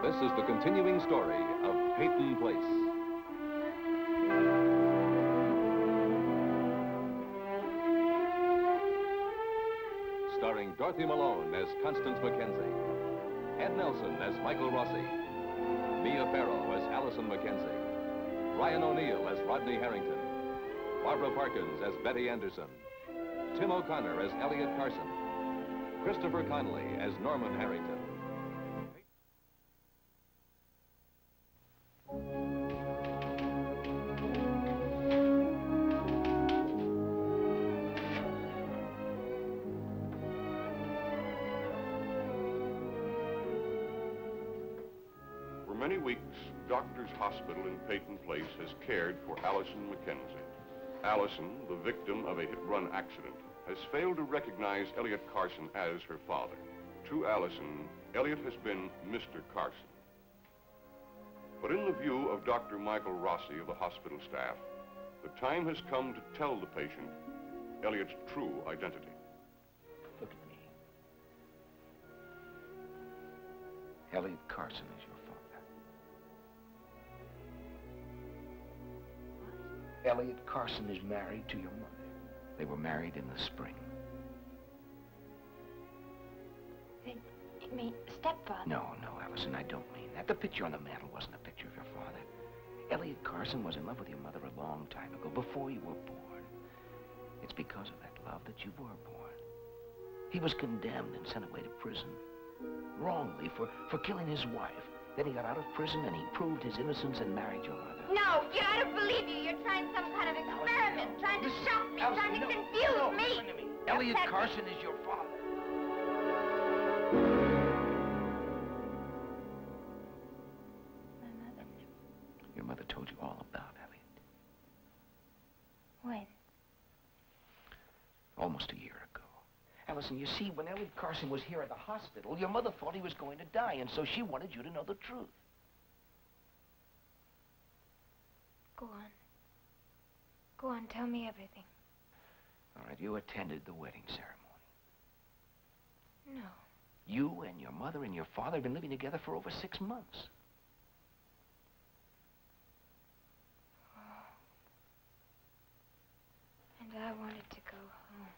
This is the continuing story of Peyton Place. Starring Dorothy Malone as Constance Mackenzie, Ed Nelson as Michael Rossi, Mia Farrow as Allison Mackenzie, Ryan O'Neill as Rodney Harrington, Barbara Parkins as Betty Anderson, Tim O'Connor as Elliot Carson, Christopher Connolly as Norman Harrington. For many weeks, Doctors Hospital in Peyton Place has cared for Allison Mackenzie. Allison, the victim of a hit-run accident, has failed to recognize Elliot Carson as her father. To Allison, Elliot has been Mr. Carson. But in the view of Dr. Michael Rossi of the hospital staff, the time has come to tell the patient Elliot's true identity. Look at me. Elliot Carson is your father. Elliot Carson is married to your mother. They were married in the spring. You mean stepfather? No, Allison, I don't mean that. The picture on the mantel wasn't a picture of your father. Elliot Carson was in love with your mother a long time ago, before you were born. It's because of that love that you were born. He was condemned and sent away to prison, wrongly, for killing his wife. Then he got out of prison and he proved his innocence and married your mother. No, I don't believe you. You're trying some kind of experiment, trying to shock me, Allison, trying to no, confuse no, me. Listen to me. Elliot Carson is your father. My mother. Your mother told you all about Elliot. When? Almost a year ago. Allison, you see, when Elliot Carson was here at the hospital, your mother thought he was going to die, and so she wanted you to know the truth. Go on. Go on, tell me everything. All right, you attended the wedding ceremony. No. You and your mother and your father have been living together for over 6 months. Oh. And I wanted to go home.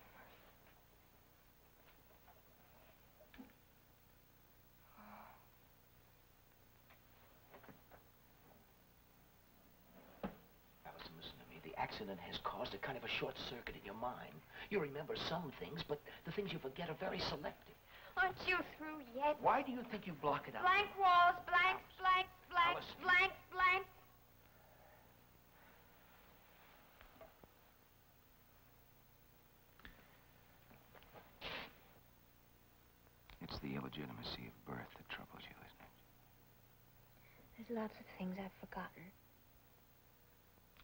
The accident has caused a kind of a short circuit in your mind. You remember some things, but the things you forget are very selective. Aren't you through yet? Why do you think you block it out? Blank walls, blank, blank, blank, Allison. blank, blank. It's the illegitimacy of birth that troubles you, isn't it? There's lots of things I've forgotten.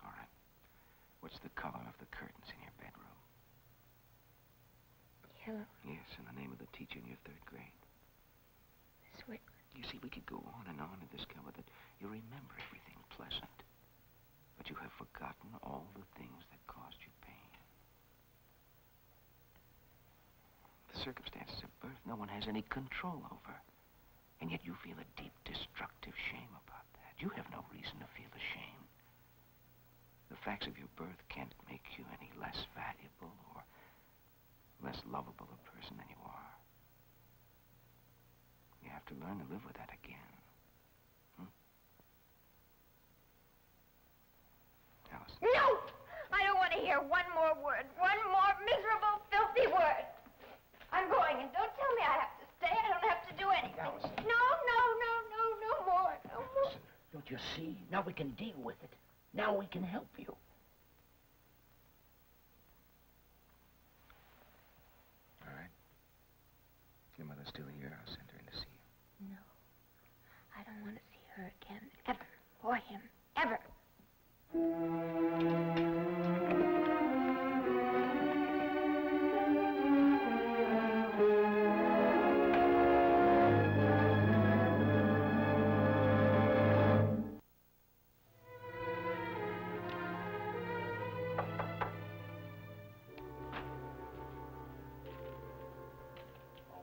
All right. What's the color of the curtains in your bedroom? Yellow. Yes, and the name of the teacher in your 3rd grade. Miss Whitman. You see, we could go on and discover that you remember everything pleasant. But you have forgotten all the things that caused you pain. The circumstances of birth no one has any control over. And yet you feel a deep, destructive shame about that. You have no reason to feel ashamed. The facts of your birth can't make you any less valuable or less lovable a person than you are. You have to learn to live with that again. Allison. No! I don't want to hear one more word. One more miserable, filthy word. I'm going, and don't tell me I have to stay. I don't have to do anything. Allison. No more. No more. Listen, don't you see? Now we can deal with it. Now we can help you. All right. Your mother's still here. I'll send her in to see you. No. I don't want to see her again. Ever. Or him. Ever.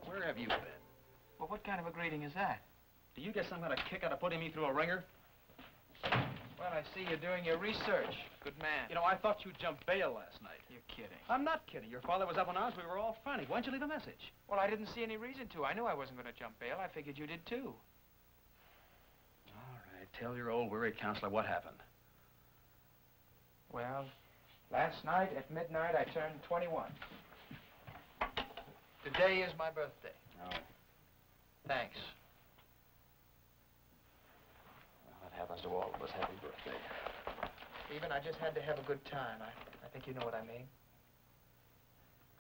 Where have you been? Well, what kind of a greeting is that? Do you get some kind of kick out of putting me through a ringer? Well, I see you're doing your research. Good man. You know, I thought you jumped bail last night. You're kidding. I'm not kidding. Your father was up in arms. We were all frantic. Why didn't you leave a message? Well, I didn't see any reason to. I knew I wasn't going to jump bail. I figured you did, too. All right. Tell your old worried counselor what happened. Well, last night at midnight, I turned 21. Today is my birthday. Oh. Thanks. Well, that happens to all of us. Happy birthday. Stephen, I just had to have a good time. I think you know what I mean.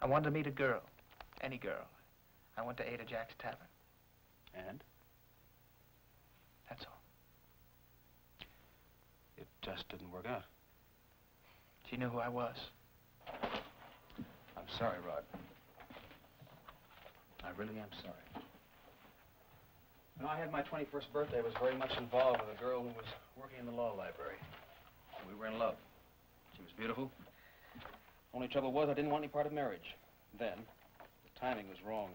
I wanted to meet a girl. Any girl. I went to Ada Jack's Tavern. And? That's all. It just didn't work out. She knew who I was. I'm sorry, Rod. I really am sorry. You know, I had my 21st birthday. I was very much involved with a girl who was working in the law library. We were in love. She was beautiful. Only trouble was I didn't want any part of marriage. Then, the timing was wrong.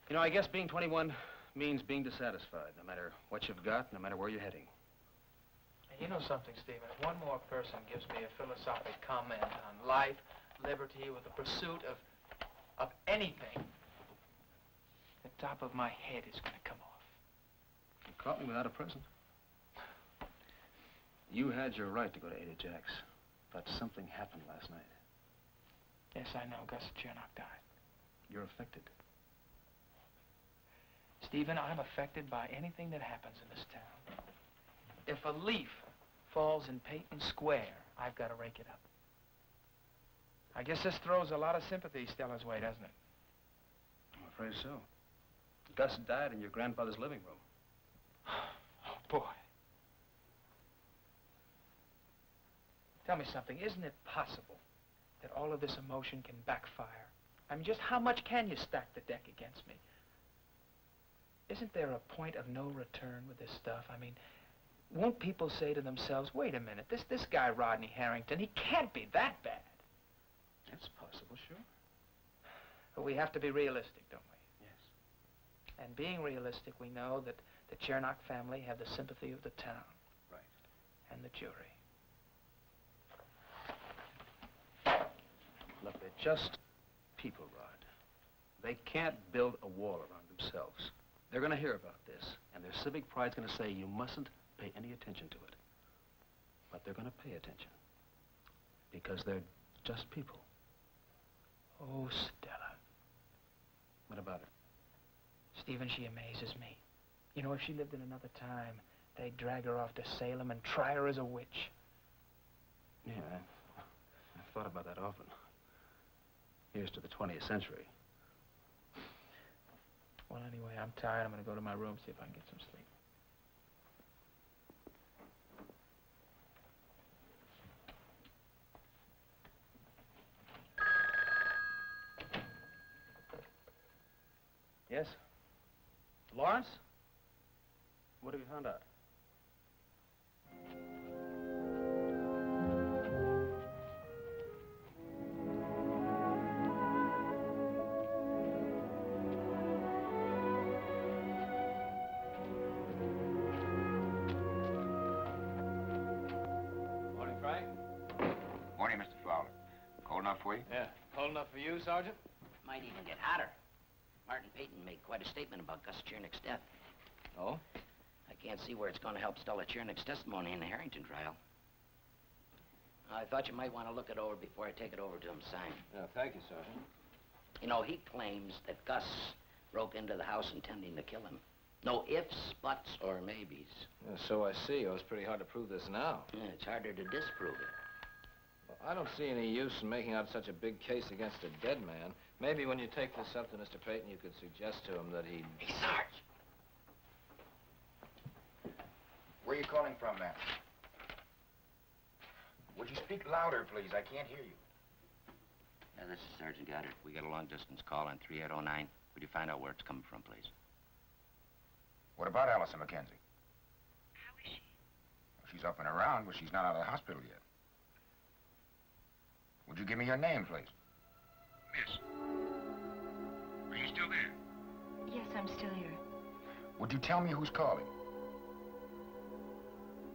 You know, I guess being 21 means being dissatisfied, no matter what you've got, no matter where you're heading. And you know something, Stephen? If one more person gives me a philosophic comment on life, liberty, or the pursuit of anything, the top of my head is going to come off. You caught me without a present. You had your right to go to Ada Jack's, but something happened last night. Yes, I know. Gus Chernock died. You're affected. Stephen, I'm affected by anything that happens in this town. If a leaf falls in Peyton Square, I've got to rake it up. I guess this throws a lot of sympathy Stella's way, doesn't it? I'm afraid so. Gus died in your grandfather's living room. Oh, boy. Tell me something. Isn't it possible that all of this emotion can backfire? I mean, just how much can you stack the deck against me? Isn't there a point of no return with this stuff? I mean, won't people say to themselves, wait a minute, this guy Rodney Harrington, he can't be that bad. That's possible, sure. But we have to be realistic, don't we? Yes. And being realistic, we know that the Chernock family have the sympathy of the town. Right. And the jury. Look, they're just people, Rod. They can't build a wall around themselves. They're going to hear about this, and their civic pride's going to say you mustn't pay any attention to it. But they're going to pay attention. Because they're just people. Oh, Stella. What about her? Stephen, she amazes me. You know, if she lived in another time, they'd drag her off to Salem and try her as a witch. Yeah, I've thought about that often. Here's to the 20th century. Well, anyway, I'm tired. I'm going to go to my room, see if I can get some sleep. Yes? Lawrence? What have you found out? Morning, Frank. Morning, Mr. Fowler. Cold enough for you? Yeah. Cold enough for you, Sergeant? Might even get hotter. Martin Peyton made quite a statement about Gus Chernock's death. Oh? I can't see where it's going to help Stella Chernock's testimony in the Harrington trial. I thought you might want to look it over before I take it over to him to sign. Yeah, thank you, Sergeant. You know, he claims that Gus broke into the house intending to kill him. No ifs, buts, or maybes. Yeah, so I see. Oh, it's pretty hard to prove this now. Yeah, it's harder to disprove it. Well, I don't see any use in making out such a big case against a dead man. Maybe when you take this up to Mr. Peyton, you could suggest to him that he... Hey, Sarge! Where are you calling from, ma'am? Would you speak louder, please? I can't hear you. Yeah, this is Sergeant Goddard. We got a long-distance call on 3809. Would you find out where it's coming from, please? What about Allison McKenzie? How is she? Well, she's up and around, but she's not out of the hospital yet. Would you give me your name, please? Miss. Are you still there? Yes, I'm still here. Would you tell me who's calling?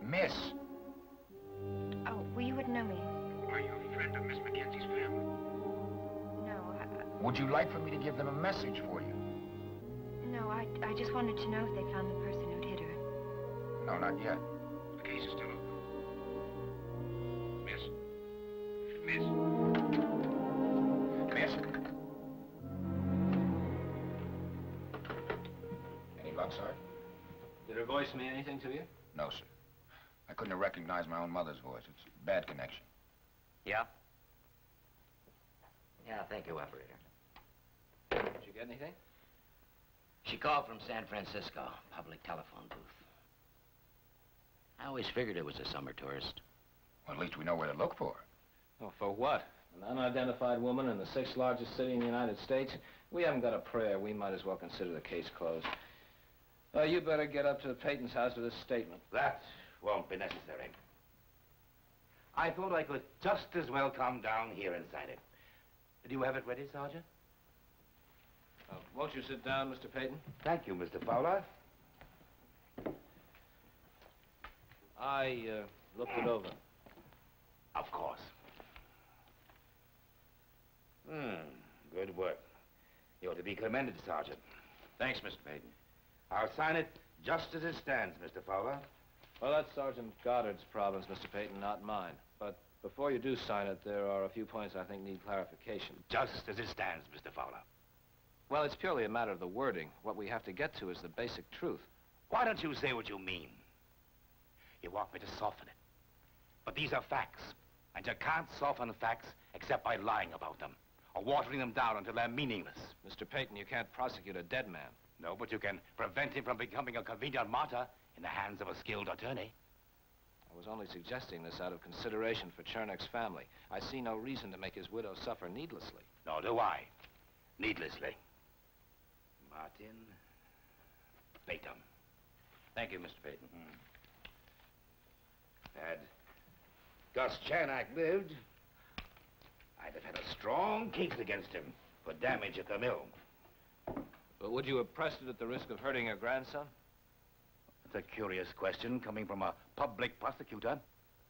Miss. Oh, well, you wouldn't know me. Are you a friend of Miss Mackenzie's family? No, Would you like for me to give them a message for you? no, I just wanted to know if they found the person who'd hit her. No, not yet. The case is still open. Miss? Miss? Miss? Any luck, Sergeant? Did her voice mean anything to you? No, sir. I couldn't have recognized my own mother's voice. It's a bad connection. Yeah? Yeah, thank you, operator. Did you get anything? She called from San Francisco, public telephone booth. I always figured it was a summer tourist. Well, at least we know where to look for her. Oh, for what? An unidentified woman in the 6th largest city in the United States? We haven't got a prayer. We might as well consider the case closed. You better get up to Peyton's house with this statement. That won't be necessary. I thought I could just as well come down here and sign it. Do you have it ready, Sergeant? Won't you sit down, Mr. Peyton? Thank you, Mr. Fowler. I looked it over. Of course. Good work. You're to be commended, Sergeant. Thanks, Mr. Peyton. I'll sign it just as it stands, Mr. Fowler. Well, that's Sergeant Goddard's province, Mr. Peyton, not mine. But before you do sign it, there are a few points I think need clarification. Just as it stands, Mr. Fowler. Well, it's purely a matter of the wording. What we have to get to is the basic truth. Why don't you say what you mean? You want me to soften it. But these are facts, and you can't soften facts except by lying about them, or watering them down until they're meaningless. Mr. Peyton, you can't prosecute a dead man. No, but you can prevent him from becoming a convenient martyr in the hands of a skilled attorney. I was only suggesting this out of consideration for Chernyk's family. I see no reason to make his widow suffer needlessly. Nor do I. Needlessly. Martin Peyton. Thank you, Mr. Peyton. Had Gus Chernak lived, I'd have had a strong case against him for damage at the mill. But would you have pressed it at the risk of hurting your grandson? It's a curious question coming from a public prosecutor.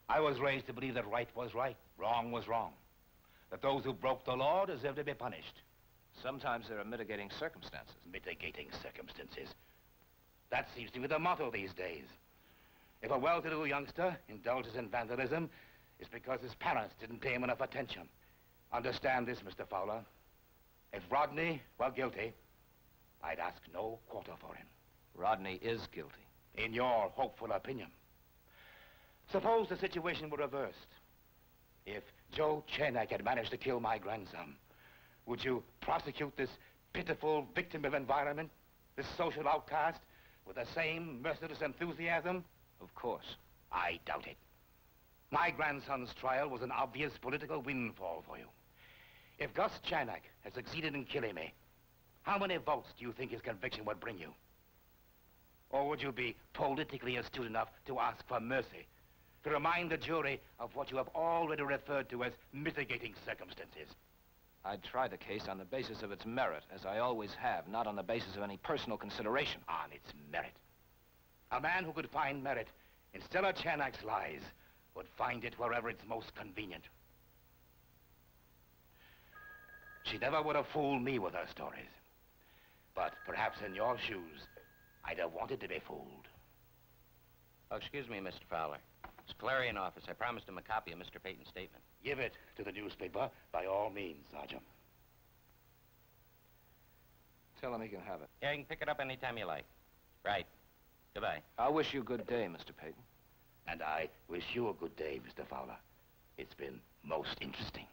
I was raised to believe that right was right, wrong was wrong. That those who broke the law deserve to be punished. Sometimes there are mitigating circumstances. Mitigating circumstances. That seems to be the motto these days. If a well-to-do youngster indulges in vandalism, it's because his parents didn't pay him enough attention. Understand this, Mr. Fowler. If Rodney were guilty, I'd ask no quarter for him. Rodney is guilty. In your hopeful opinion. Suppose the situation were reversed. If Joe Chernak had managed to kill my grandson, would you prosecute this pitiful victim of environment, this social outcast, with the same merciless enthusiasm? Of course. I doubt it. My grandson's trial was an obvious political windfall for you. If Gus Chernak had succeeded in killing me, how many votes do you think his conviction would bring you? Or would you be politically astute enough to ask for mercy, to remind the jury of what you have already referred to as mitigating circumstances? I'd try the case on the basis of its merit, as I always have, not on the basis of any personal consideration. On its merit. A man who could find merit in Stella Chernak's lies would find it wherever it's most convenient. She never would have fooled me with her stories. But perhaps in your shoes, I'd have wanted to be fooled. Oh, excuse me, Mr. Fowler. It's Clarion office. I promised him a copy of Mr. Peyton's statement. Give it to the newspaper by all means, Sergeant. Tell him he can have it. Yeah, you can pick it up anytime you like. Right. Goodbye. I wish you a good day, Mr. Peyton. And I wish you a good day, Mr. Fowler. It's been most interesting.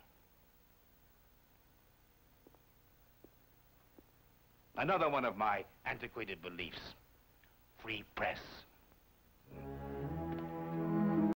Another one of my antiquated beliefs. Free press.